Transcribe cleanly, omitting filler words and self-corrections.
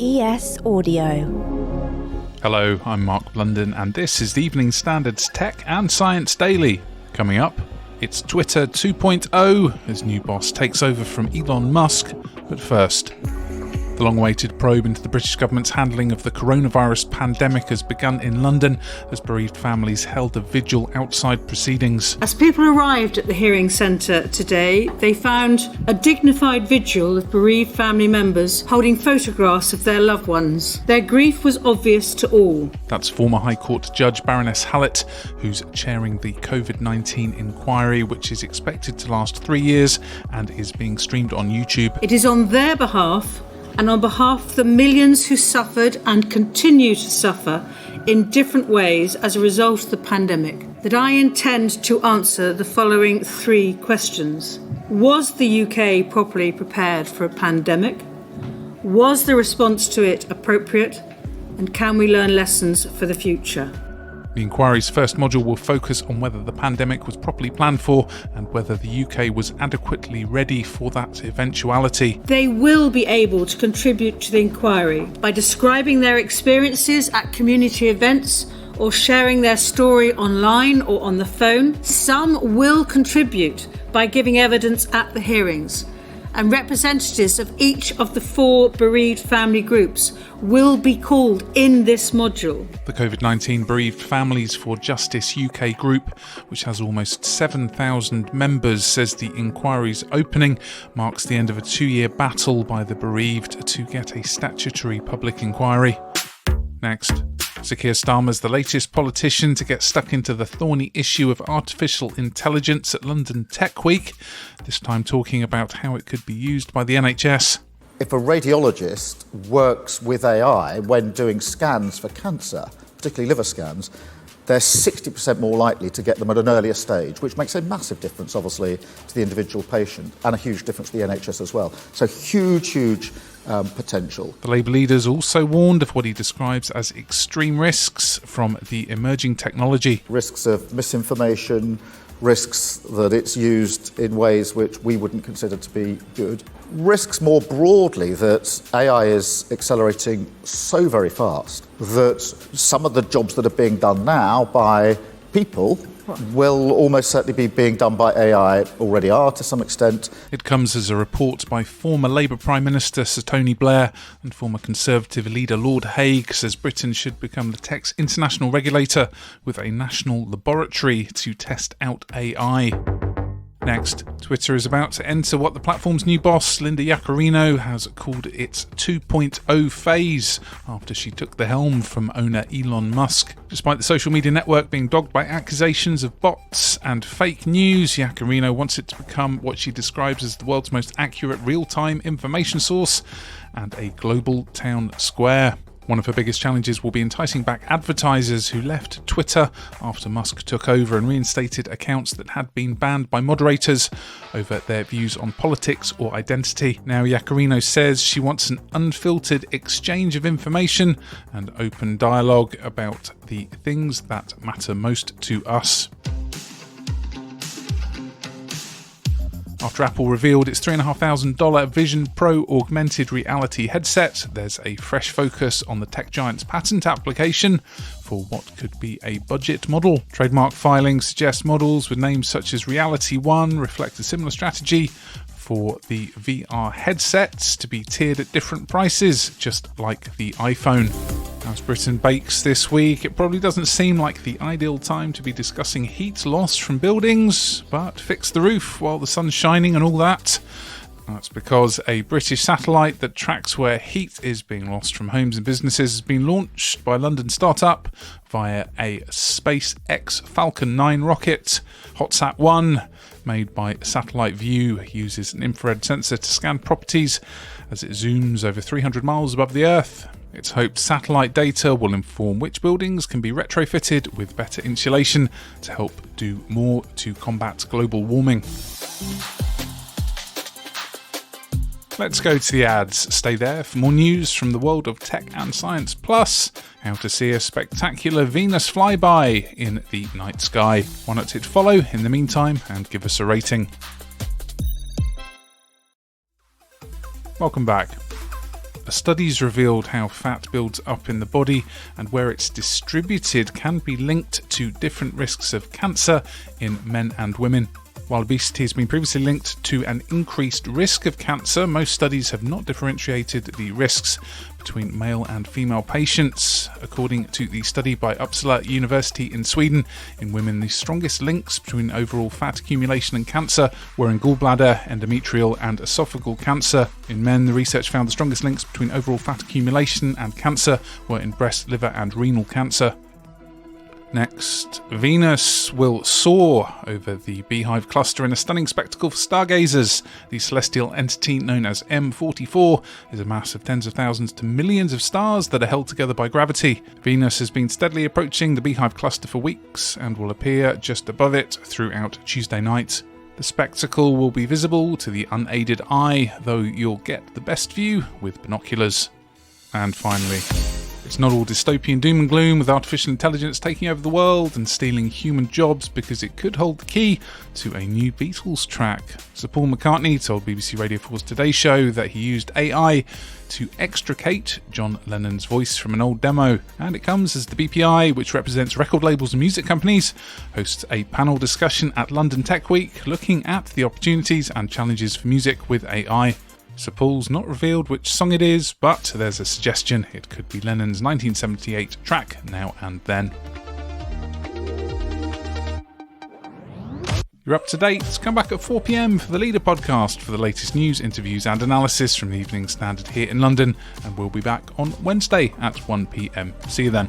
ES Audio. Hello, I'm Mark Blunden and this is the Evening Standard's Tech and Science Daily. Coming up, it's Twitter 2.0 as new boss takes over from Elon Musk, but first, the long-awaited probe into the British government's handling of the coronavirus pandemic has begun in London as bereaved families held a vigil outside proceedings. As people arrived at the hearing centre today, they found a dignified vigil of bereaved family members holding photographs of their loved ones. Their grief was obvious to all. That's former High Court Judge Baroness Hallett, who's chairing the COVID-19 inquiry, which is expected to last 3 years and is being streamed on YouTube. It is on their behalf and on behalf of the millions who suffered and continue to suffer in different ways as a result of the pandemic that I intend to answer the following 3 questions. Was the UK properly prepared for a pandemic? Was the response to it appropriate? And can we learn lessons for the future? The inquiry's first module will focus on whether the pandemic was properly planned for and whether the UK was adequately ready for that eventuality. They will be able to contribute to the inquiry by describing their experiences at community events or sharing their story online or on the phone. Some will contribute by giving evidence at the hearings, and representatives of each of the 4 bereaved family groups will be called in this module. The COVID-19 Bereaved Families for Justice UK group, which has almost 7,000 members, says the inquiry's opening marks the end of a 2-year battle by the bereaved to get a statutory public inquiry. Next, Sir Keir Starmer's the latest politician to get stuck into the thorny issue of artificial intelligence at London Tech Week, this time talking about how it could be used by the NHS. If a radiologist works with AI when doing scans for cancer, particularly liver scans, they're 60% more likely to get them at an earlier stage, which makes a massive difference, obviously, to the individual patient and a huge difference to the NHS as well. So huge potential. The Labour leader's also warned of what he describes as extreme risks from the emerging technology. Risks of misinformation, risks that it's used in ways which we wouldn't consider to be good. Risks more broadly that AI is accelerating so very fast that some of the jobs that are being done now by people will almost certainly be being done by AI, already are to some extent. It comes as a report by former Labour Prime Minister Sir Tony Blair and former Conservative leader Lord Hague says Britain should become the tech's international regulator with a national laboratory to test out AI. Next, Twitter is about to enter what the platform's new boss, Linda Yaccarino, has called its 2.0 phase after she took the helm from owner Elon Musk. Despite the social media network being dogged by accusations of bots and fake news, Yaccarino wants it to become what she describes as the world's most accurate real-time information source and a global town square. One of her biggest challenges will be enticing back advertisers who left Twitter after Musk took over and reinstated accounts that had been banned by moderators over their views on politics or identity. Now Yaccarino says she wants an unfiltered exchange of information and open dialogue about the things that matter most to us. After Apple revealed its $3,500 Vision Pro augmented reality headset, there's a fresh focus on the tech giant's patent application for what could be a budget model. Trademark filing suggests models with names such as Reality One reflect a similar strategy for the VR headsets to be tiered at different prices, just like the iPhone. As Britain bakes this week, it probably doesn't seem like the ideal time to be discussing heat loss from buildings, but fix the roof while the sun's shining and all that. That's because a British satellite that tracks where heat is being lost from homes and businesses has been launched by a London startup via a SpaceX Falcon 9 rocket. HotSat-1, made by Satellite View, uses an infrared sensor to scan properties as it zooms over 300 miles above the Earth. It's hoped satellite data will inform which buildings can be retrofitted with better insulation to help do more to combat global warming. Let's go to the ads. Stay there for more news from the world of tech and science, plus how to see a spectacular Venus flyby in the night sky. Why not hit follow in the meantime and give us a rating. Welcome back. Studies revealed how fat builds up in the body and where it's distributed can be linked to different risks of cancer in men and women. While obesity has been previously linked to an increased risk of cancer, most studies have not differentiated the risks between male and female patients. According to the study by Uppsala University in Sweden, in women the strongest links between overall fat accumulation and cancer were in gallbladder, endometrial and esophageal cancer. In men, the research found the strongest links between overall fat accumulation and cancer were in breast, liver and renal cancer. Next, Venus will soar over the Beehive Cluster in a stunning spectacle for stargazers. The celestial entity known as M44 is a mass of tens of thousands to millions of stars that are held together by gravity. Venus has been steadily approaching the Beehive Cluster for weeks and will appear just above it throughout Tuesday night. The spectacle will be visible to the unaided eye, though you'll get the best view with binoculars. And finally, it's not all dystopian doom and gloom with artificial intelligence taking over the world and stealing human jobs, because it could hold the key to a new Beatles track. Sir Paul McCartney told BBC Radio 4's Today Show that he used AI to extricate John Lennon's voice from an old demo, and it comes as the BPI, which represents record labels and music companies, hosts a panel discussion at London Tech Week looking at the opportunities and challenges for music with AI. Sir Paul's not revealed which song it is, but there's a suggestion it could be Lennon's 1978 track, Now and Then. You're up to date. Come back at 4 p.m. for the Leader podcast for the latest news, interviews and analysis from the Evening Standard here in London, and we'll be back on Wednesday at 1 p.m. See you then.